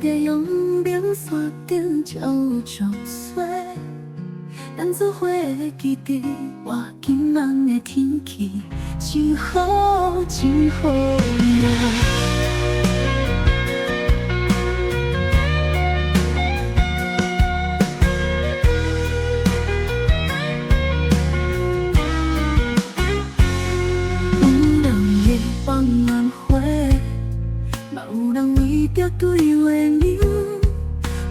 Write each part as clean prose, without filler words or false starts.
个阳明山顶才有足水，咱做伙的基地，我今晚的天气真好真好呀。对话铃，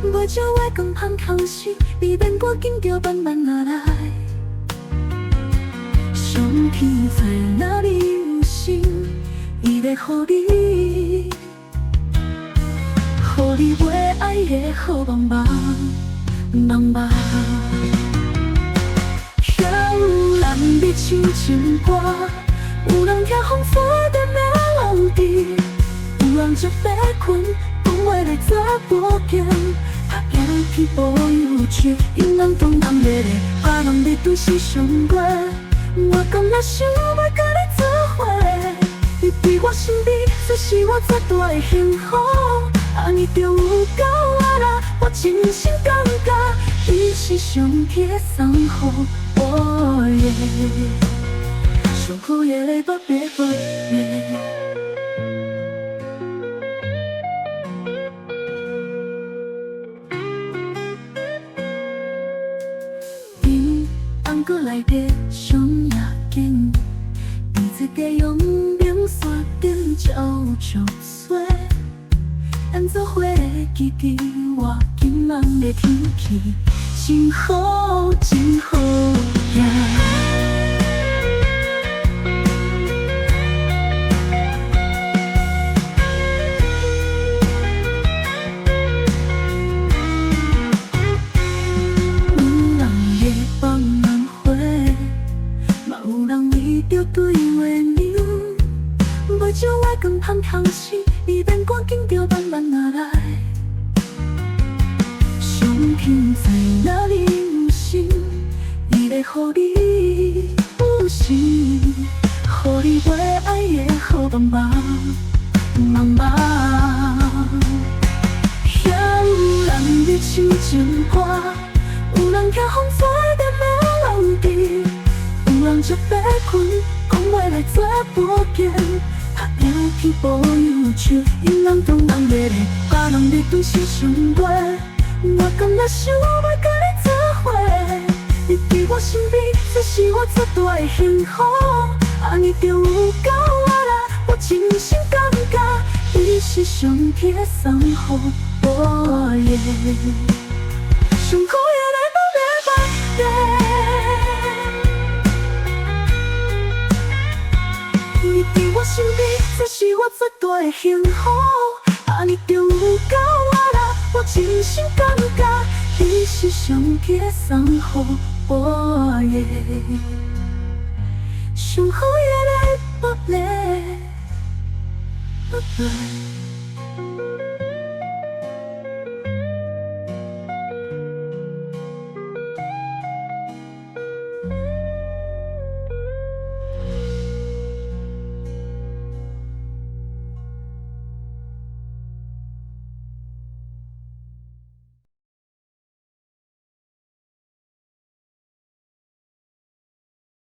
无照我讲香空时，你免赶紧着慢慢下来。上天在哪里有心，伊会予你，予你袂爱的好梦梦梦梦。遐有人在唱情歌，有人听风吹的 melody， 有人就要困。讲话来做保健，拍镜去无有趣，因人东人热的，别人在对视上过。我讲我想要甲你做伙，你伫我身边，这是我最大的幸福。安尼就有够啊啦，我真心感觉你是上天送予我的，上好的礼物别给你。搁来的上夜景，伫这个阳明山顶才有足水，咱做伙的基地，我今晚的天气真好真好呀。对话铃，无照我讲香空时，你免赶紧着慢慢下来。上天在哪里有心，伊会予你有心，予你袂爱的好梦梦梦梦。遐有人在唱情歌，有人听风吹的 melody， 有人就要困。讲话来做保健，拍镜去无有趣，因人东人热的，别人在对视上过。我甘若想要甲你做伙，你伫我身边，这是我最大的幸福。安尼就有够啊啦，我真心感觉你是上天送予我的，上好的礼物别忘记。你伫我身边，这是我最大的幸福。安尼就有够啊啦，我真心感觉你是上天送予我的，上好的礼物嘞，宝贝。